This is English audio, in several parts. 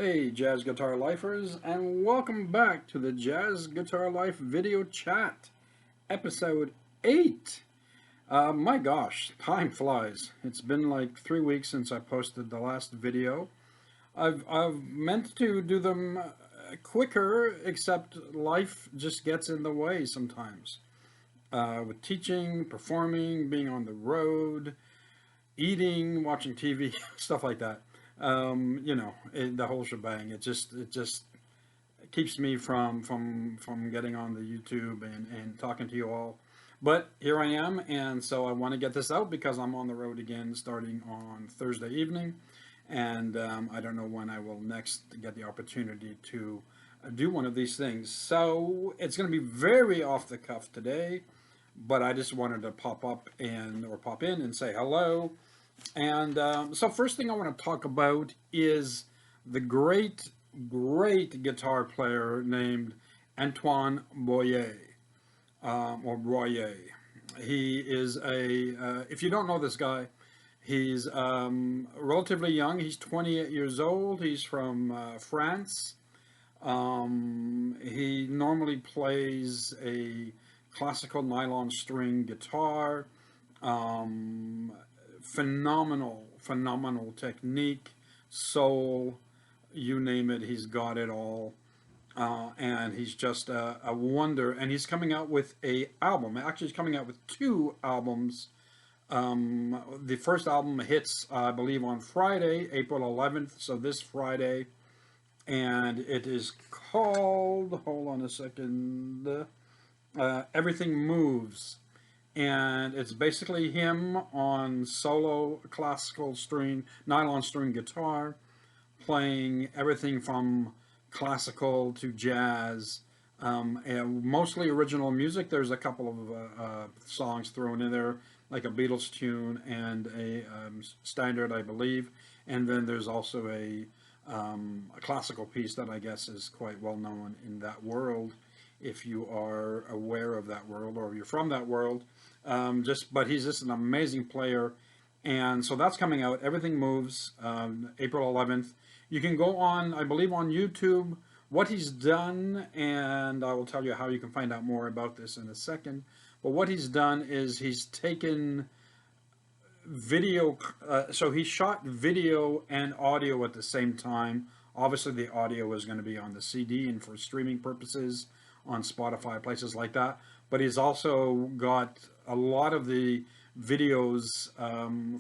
Hey, Jazz Guitar Lifers, and welcome back to the Jazz Guitar Life video chat, episode 8. My gosh, time flies. It's been like 3 weeks since I posted the last video. I've meant to do them quicker, except life just gets in the way sometimes. With teaching, performing, being on the road, eating, watching TV, stuff like that. The whole shebang. It just keeps me from getting on the YouTube and talking to you all. But here I am, and so I want to get this out because I'm on the road again starting on Thursday evening, and I don't know when I will next get the opportunity to do one of these things. So it's going to be very off the cuff today, but I just wanted to pop in and say hello. And so first thing I want to talk about is the great guitar player named Antoine Boyer, or Boyer. He is if you don't know this guy, he's relatively young. He's 28 years old. He's from France. He normally plays a classical nylon string guitar. Phenomenal technique, soul, you name it, he's got it all. And he's just a wonder. And he's coming out with a album. Actually, he's coming out with 2 albums. The first album hits, I believe, on Friday, April 11th, so this Friday. And it is called, hold on a second, Everything Moves. And it's basically him on solo classical string, nylon string guitar, playing everything from classical to jazz, and mostly original music. There's a couple of songs thrown in there, like a Beatles tune and a standard, I believe. And then there's also a classical piece that I guess is quite well known in that world, if you are aware of that world or you're from that world. But he's just an amazing player, and so that's coming out. Everything Moves, April 11th. You can go on, I believe, on YouTube what he's done, and I will tell you how you can find out more about this in a second. But what he's done is he's taken video, so he shot video and audio at the same time. Obviously, the audio is going to be on the CD and for streaming purposes on Spotify, places like that. But he's also got a lot of the videos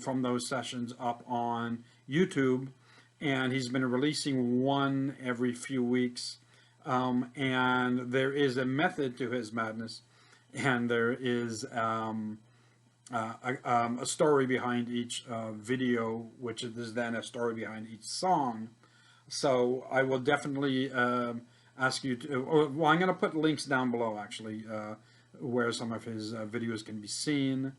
from those sessions up on YouTube, and he's been releasing one every few weeks. And there is a method to his madness, and there is a story behind each video, which is then a story behind each song. So I will definitely ask you to, well, I'm going to put links down below, actually, where some of his videos can be seen.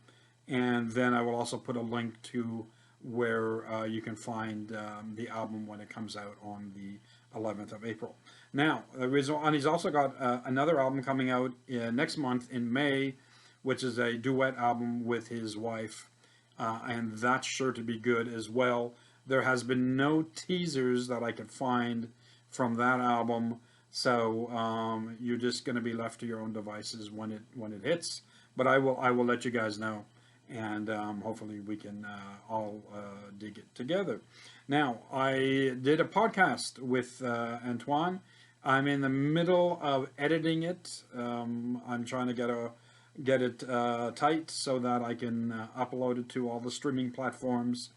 And then I will also put a link to where you can find the album when it comes out on the 11th of April. Now, and he's also got another album coming out next month in May, which is a duet album with his wife. And that's sure to be good as well. There has been no teasers that I could find from that album, so you're just going to be left to your own devices when it hits. But I will let you guys know, and hopefully we can all dig it together. Now, I did a podcast with Antoine. I'm in the middle of editing it. I'm trying to get it tight so that I can upload it to all the streaming platforms.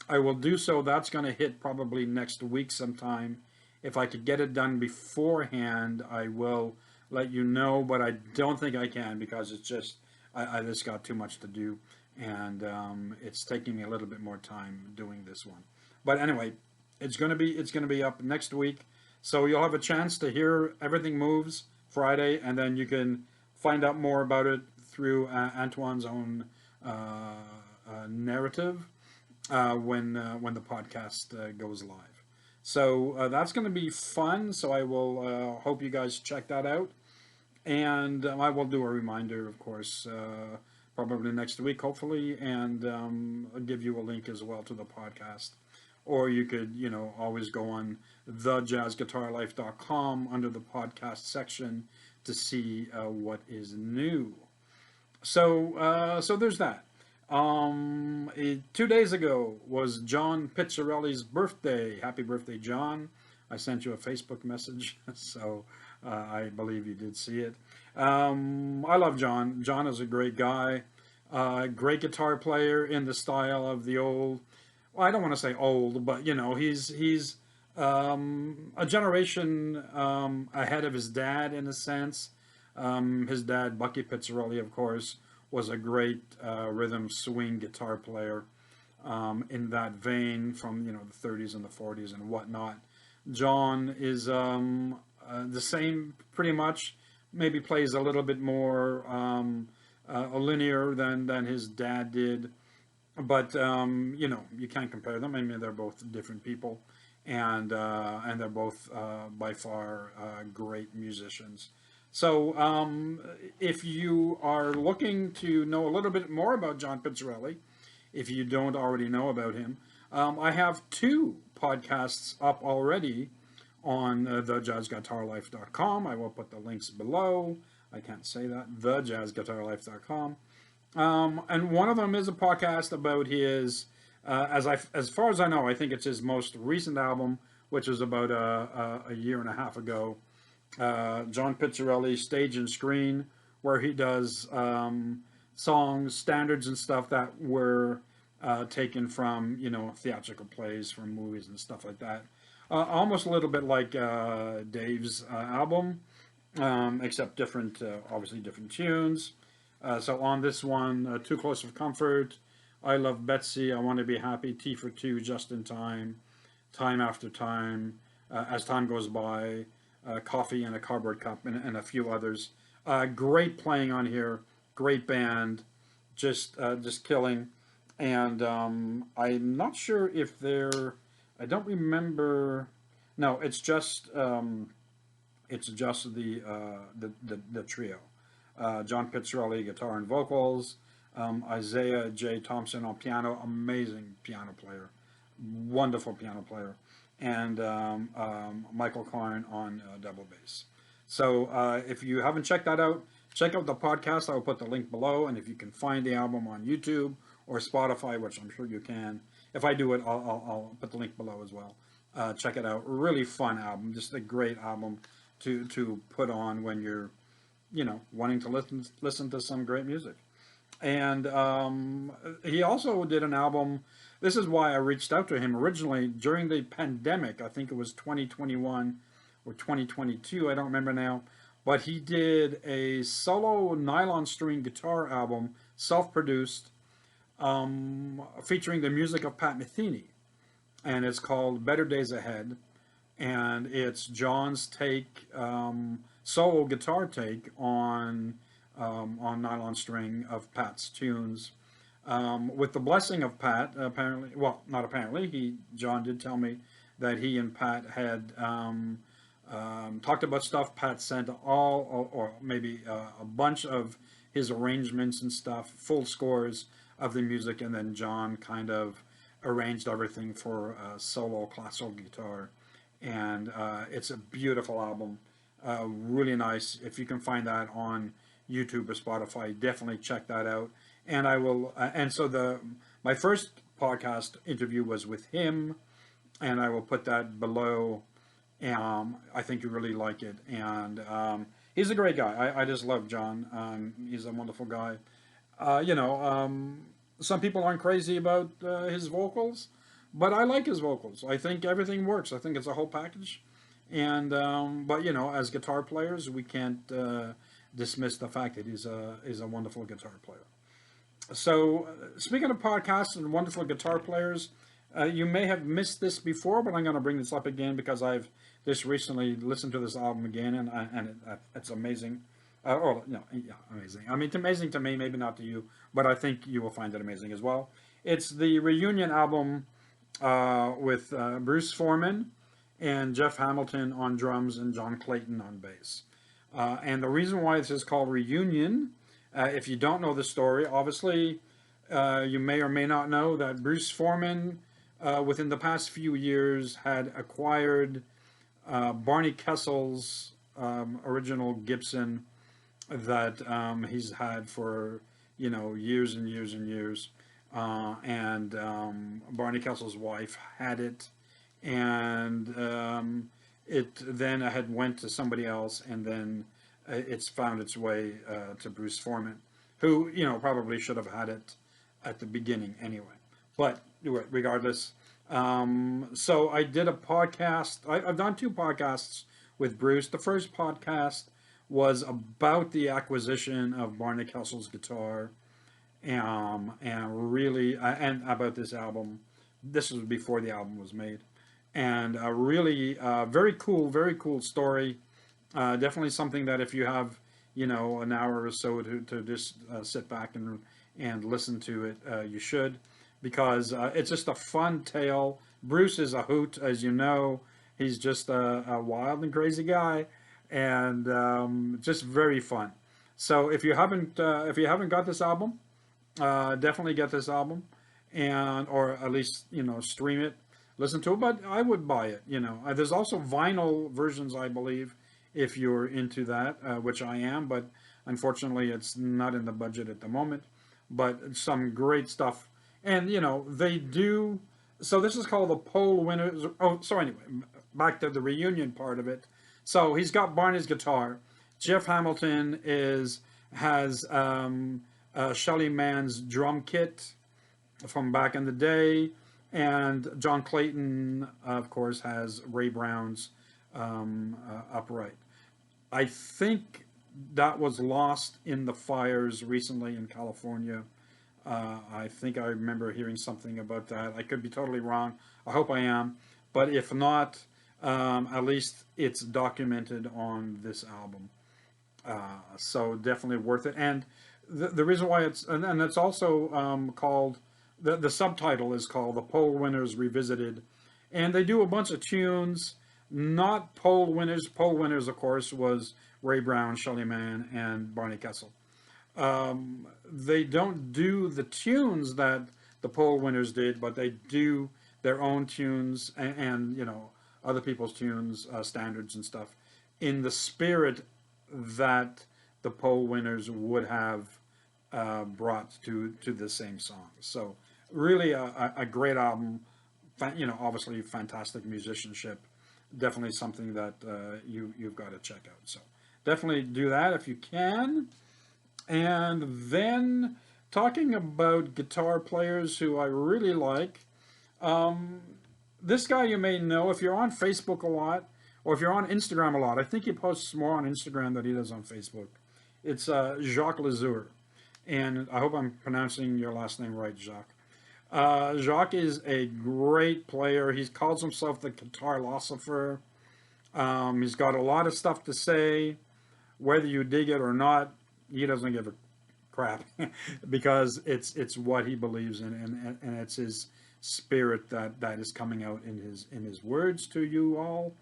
I will do so. That's going to hit probably next week sometime. If I could get it done beforehand, I will let you know, but I don't think I can because it's just, I just got too much to do, and it's taking me a little bit more time doing this one. But anyway, it's going to be up next week, so you'll have a chance to hear Everything Moves Friday, and then you can find out more about it through Antoine's own narrative when the podcast goes live. So that's going to be fun. So I will hope you guys check that out, and I will do a reminder, of course, probably next week, hopefully, and I'll give you a link as well to the podcast or you could, you know, always go on thejazzguitarlife.com under the podcast section to see what is new. So there's that. 2 days ago was John Pizzarelli's birthday. Happy birthday, John. I sent you a Facebook message, so I believe you did see it. I love John. John is a great guy, great guitar player in the style of the old. Well, I don't want to say old, but you know, he's a generation ahead of his dad in a sense. His dad, Bucky Pizzarelli, of course, was a great rhythm swing guitar player in that vein from, you know, the 30s and the 40s and whatnot. John is the same pretty much, maybe plays a little bit more linear than his dad did, but you know, you can't compare them. I mean, they're both different people, and they're both by far great musicians. So if you are looking to know a little bit more about John Pizzarelli, if you don't already know about him, I have 2 podcasts up already on thejazzguitarlife.com. I will put the links below. I can't say that, thejazzguitarlife.com. And one of them is a podcast about his, as far as I know, I think it's his most recent album, which was about a year and a half ago. John Pizzarelli Stage and Screen, where he does songs, standards and stuff that were taken from, you know, theatrical plays, from movies and stuff like that. Almost a little bit like Dave's album, except different, obviously different tunes. So on this one, Too Close for Comfort, I Love Betsy, I Want to Be Happy, Tea for Two, Just in Time, Time After Time, As Time Goes By, Coffee in a Cardboard Cup, and a few others. Great playing on here, great band, just killing. And I'm not sure if they're, I don't remember. No, it's just the trio. John Pizzarelli guitar and vocals, Isaiah J. Thompson on piano, amazing piano player, wonderful piano player, and Michael Karn on double bass. So if you haven't checked that out, check out the podcast. I will put the link below, and if you can find the album on YouTube or Spotify, which I'm sure you can. If I do it, I'll put the link below as well. Check it out. Really fun album. Just a great album to put on when you're, you know, wanting to listen to some great music. And he also did an album. This is why I reached out to him originally during the pandemic. I think it was 2021 or 2022. I don't remember now. But he did a solo nylon string guitar album, self-produced, featuring the music of Pat Metheny, and it's called Better Days Ahead, and it's John's take, solo guitar take on nylon string of Pat's tunes, with the blessing of Pat. Apparently, well, not apparently. John did tell me that he and Pat had talked about stuff. Pat sent or maybe a bunch of his arrangements and stuff, full scores of the music, and then John kind of arranged everything for solo classical guitar, and it's a beautiful album, really nice. If you can find that on YouTube or Spotify, definitely check that out. And I will, and so my first podcast interview was with him, and I will put that below. I think you really like it, and he's a great guy. I just love John. He's a wonderful guy. You know, some people aren't crazy about his vocals, but I like his vocals. I think everything works. I think it's a whole package. And but you know, as guitar players, we can't dismiss the fact that he's a wonderful guitar player. So speaking of podcasts and wonderful guitar players, you may have missed this before, but I'm going to bring this up again because I've just recently listened to this album again, and it's amazing. No, yeah, amazing. I mean, it's amazing to me, maybe not to you, but I think you will find it amazing as well. It's the reunion album with Bruce Forman and Jeff Hamilton on drums and John Clayton on bass. And the reason why this is called Reunion, if you don't know the story, obviously you may or may not know that Bruce Forman within the past few years, had acquired Barney Kessel's original Gibson that he's had for years and years and years. And Barney Kessel's wife had it, and it then had went to somebody else, and then it's found its way to Bruce Forman, who probably should have had it at the beginning anyway. But regardless, so I did a podcast. I've done two podcasts with Bruce. The first podcast was about the acquisition of Barney Kessel's guitar, and really, and about this album. This was before the album was made, and really very cool story. Definitely something that if you have an hour or so to just sit back and listen to it, you should, because it's just a fun tale. Bruce is a hoot, as you know. He's just a wild and crazy guy, and just very fun. So if you haven't got this album, definitely get this album, and or at least stream it, listen to it. But I would buy it. There's also vinyl versions, I believe, if you're into that, which I am. But unfortunately, it's not in the budget at the moment. But some great stuff, and they do. So this is called the Poll Winners. Oh, so anyway, back to the reunion part of it. So he's got Barney's guitar. Jeff Hamilton has Shelly Mann's drum kit from back in the day, and John Clayton, of course, has Ray Brown's upright. I think that was lost in the fires recently in California. I think I remember hearing something about that. I could be totally wrong. I hope I am. But if not, at least it's documented on this album. So definitely worth it. And the reason why and it's also called, the subtitle is called The Poll Winners Revisited. And they do a bunch of tunes, not poll winners. Poll winners, of course, was Ray Brown, Shelly Manne, and Barney Kessel. They don't do the tunes that the poll winners did, but they do their own tunes and other people's tunes, standards and stuff, in the spirit that the poll winners would have brought to the same song. So really a great album. Obviously fantastic musicianship. Definitely something that you've got to check out. So definitely do that if you can. And then talking about guitar players who I really like, this guy you may know if you're on Facebook a lot, or if you're on Instagram a lot. I think he posts more on Instagram than he does on Facebook. It's Jacques Lazur. And I hope I'm pronouncing your last name right, Jacques. Jacques is a great player. He calls himself the guitarlosopher. He's got a lot of stuff to say. Whether you dig it or not, he doesn't give a crap because it's what he believes in, and it's his spirit that is coming out in his words to you all.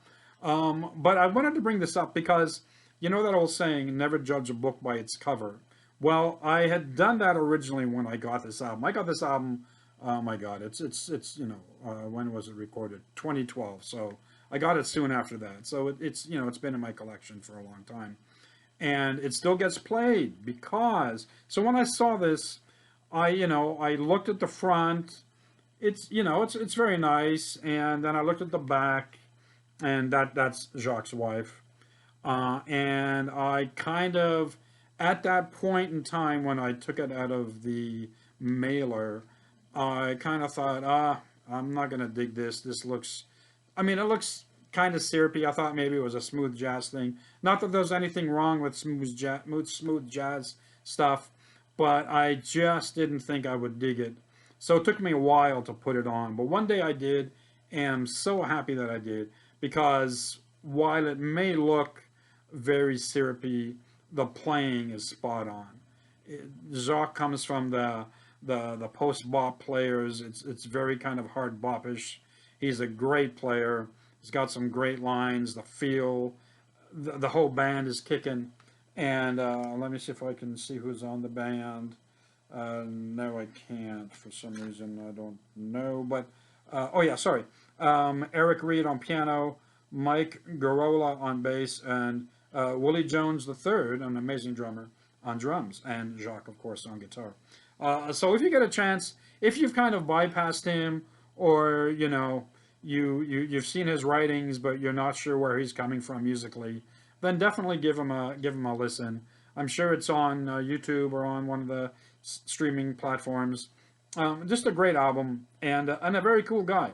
But I wanted to bring this up because that old saying, never judge a book by its cover. Well, I had done that originally when I got this album. I got this album, oh my God, it's when was it recorded? 2012. So I got it soon after that. So it's been in my collection for a long time. And it still gets played because, so when I saw this, I looked at the front. It's very nice. And then I looked at the back, and that's Jacques' wife. And I kind of, at that point in time when I took it out of the mailer, I kind of thought, I'm not going to dig this. This looks, it looks kind of syrupy. I thought maybe it was a smooth jazz thing. Not that there's anything wrong with smooth jazz stuff, but I just didn't think I would dig it. So it took me a while to put it on. But one day I did, and I'm so happy that I did, because while it may look very syrupy, the playing is spot on. Jacques comes from the post-bop players. It's very kind of hard bopish. He's a great player. He's got some great lines. The feel, the whole band is kicking. And let me see if I can see who's on the band. No, I can't. For some reason, I don't know. But oh yeah, sorry. Eric Reed on piano, Mike Garola on bass, and Willie Jones III, an amazing drummer, on drums, and Jacques, of course, on guitar. So if you get a chance, if you've kind of bypassed him, or you've seen his writings, but you're not sure where he's coming from musically, then definitely give him a listen. I'm sure it's on YouTube or on one of the streaming platforms. Just a great album, and a very cool guy,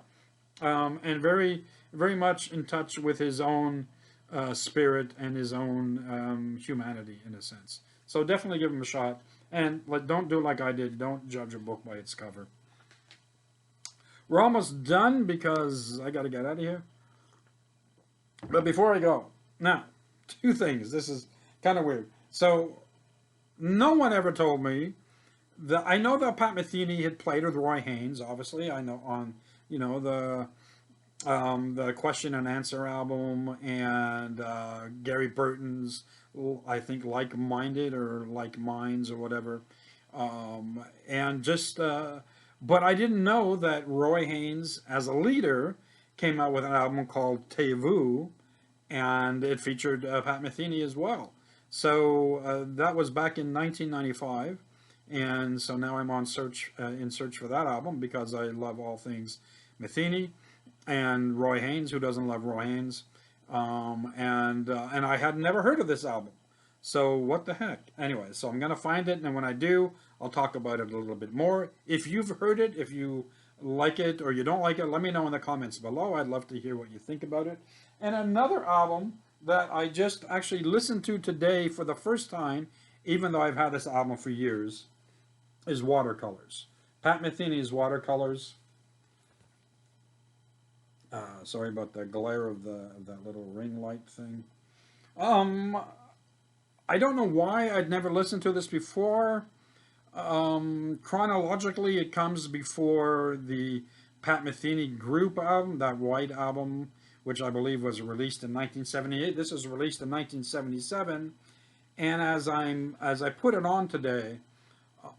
and very much in touch with his own spirit and his own humanity in a sense. So definitely give him a shot, and don't do like I did. Don't judge a book by its cover. We're almost done because I got to get out of here. But before I go, now, two things. This is kind of weird. So, no one ever told me that. I know that Pat Metheny had played with Roy Haynes. Obviously, I know on the Question and Answer album, and Gary Burton's, I think, Like Minded or Like Minds or whatever, and just. But I didn't know that Roy Haynes, as a leader, came out with an album called Te Vu, and it featured Pat Metheny as well. So that was back in 1995, and so now I'm on in search for that album because I love all things Metheny and Roy Haynes. Who doesn't love Roy Haynes? And I had never heard of this album. So what the heck? Anyway, so I'm gonna find it, and when I do, I'll talk about it a little bit more. If you've heard it, if you like it or you don't like it, let me know in the comments below. I'd love to hear what you think about it. And another album that I just actually listened to today for the first time, even though I've had this album for years, is Watercolors. Pat Metheny's Watercolors. Sorry about the glare of that little ring light thing. Um, I don't know why I'd never listened to this before. Chronologically, it comes before the Pat Metheny Group album, that White album, which I believe was released in 1978. This was released in 1977, and as I put it on today,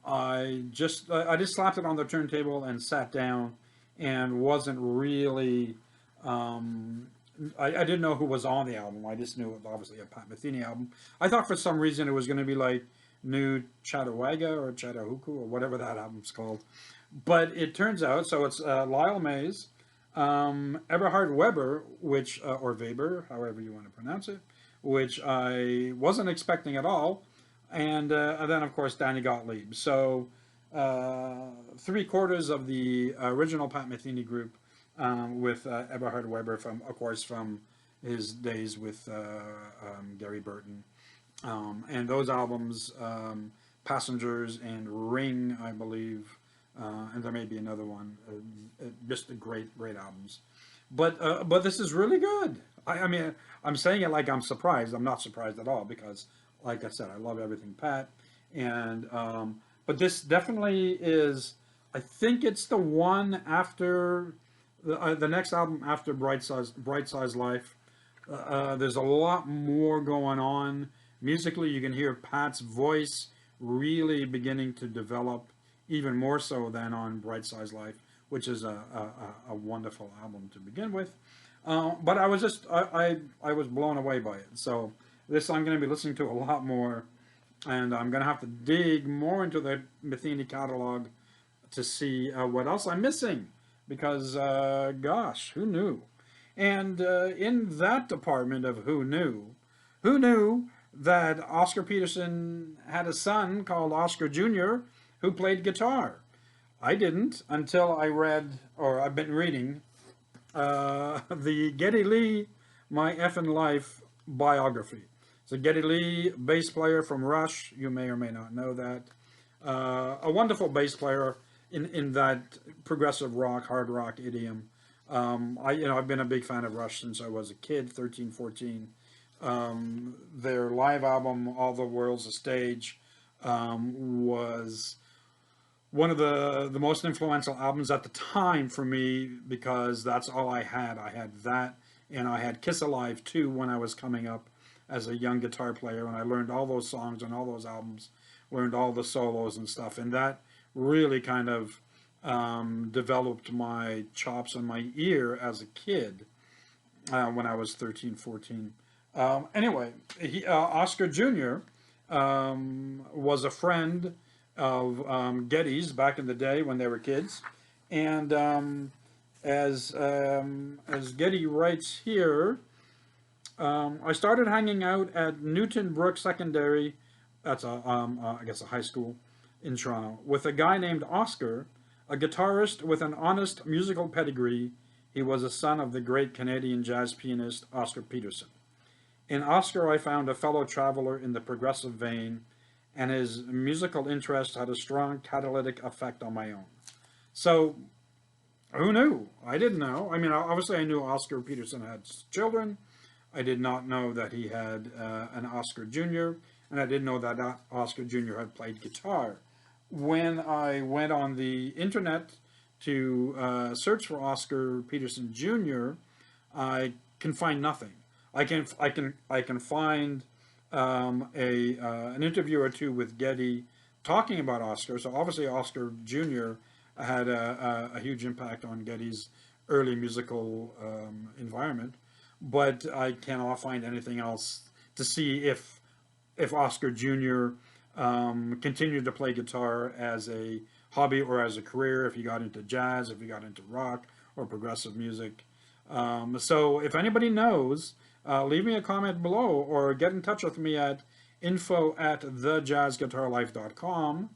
I just slapped it on the turntable and sat down, and wasn't really. I didn't know who was on the album. I just knew it was obviously a Pat Metheny album. I thought for some reason it was going to be like New Chattanooga or Chattahoochee or whatever that album's called. But it turns out, so it's Lyle Mays, Eberhard Weber, or Weber, however you want to pronounce it, which I wasn't expecting at all, and then of course Danny Gottlieb. So 3/4 of the original Pat Metheny group, with Eberhard Weber from his days with Gary Burton, and those albums, Passengers and Ring, I believe, and there may be another one. Just great albums. But this is really good. I mean, I'm saying it like I'm surprised. I'm not surprised at all because, like I said, I love everything Pat. And but this definitely is. I think it's the one after the next album after Bright Size Life. There's a lot more going on musically. You can hear Pat's voice really beginning to develop, even more so than on Bright Size Life, which is a wonderful album to begin with. But I was just I was blown away by it. So this I'm going to be listening to a lot more, and I'm going to have to dig more into the Metheny catalog to see what else I'm missing, because gosh, who knew? And in that department of who knew that Oscar Peterson had a son called Oscar Jr. who played guitar? I didn't until I read, or I've been reading, the Geddy Lee, My Effin' Life biography. So Geddy Lee, bass player from Rush, you may or may not know that. A wonderful bass player in that progressive rock, hard rock idiom. I've been a big fan of Rush since I was a kid, 13, 14. Their live album, All the World's a Stage, was one of the most influential albums at the time for me, because that's all I had. I had that, and I had Kiss Alive too when I was coming up as a young guitar player, and I learned all those songs and all those albums, learned all the solos and stuff, and that really kind of developed my chops and my ear as a kid when I was 13, 14. Anyway, Oscar Jr. Was a friend of Geddy's back in the day when they were kids. And as Geddy writes here, I started hanging out at Newton Brook Secondary, that's I guess a high school in Toronto, with a guy named Oscar, a guitarist with an honest musical pedigree. He was a son of the great Canadian jazz pianist Oscar Peterson. In Oscar, I found a fellow traveler in the progressive vein, and his musical interest had a strong catalytic effect on my own. So, who knew? I didn't know. I mean, obviously, I knew Oscar Peterson had children. I did not know that he had an Oscar Jr., and I didn't know that Oscar Jr. had played guitar. When I went on the internet to search for Oscar Peterson Jr., I can find nothing. I can find an interview or two with Geddy talking about Oscar. So obviously Oscar Jr. had a huge impact on Geddy's early musical environment, but I cannot find anything else to see if Oscar Jr. Continued to play guitar as a hobby or as a career, if he got into jazz, if he got into rock or progressive music. So if anybody knows, leave me a comment below or get in touch with me at info@thejazzguitarlife.com.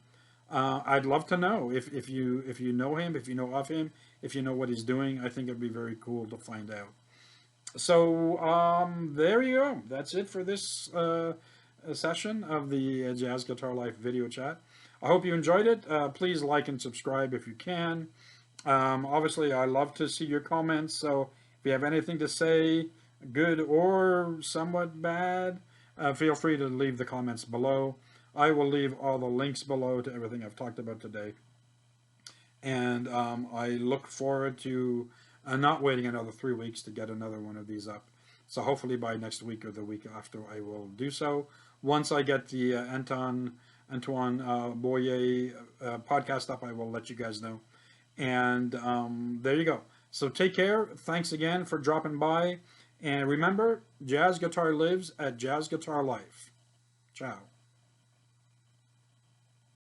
I'd love to know if you know him, if you know of him, if you know what he's doing. I think it'd be very cool to find out. So there you go. That's it for this session of the Jazz Guitar Life video chat. I hope you enjoyed it. Please like and subscribe if you can. Obviously, I love to see your comments, so if you have anything to say, good or somewhat bad, feel free to leave the comments below. I will leave all the links below to everything I've talked about today. And I look forward to not waiting another 3 weeks to get another one of these up. So hopefully by next week or the week after I will do so. Once I get the Antoine Boyer podcast up, I will let you guys know. And there you go. So take care. Thanks again for dropping by. And remember, jazz guitar lives at Jazz Guitar Life. Ciao.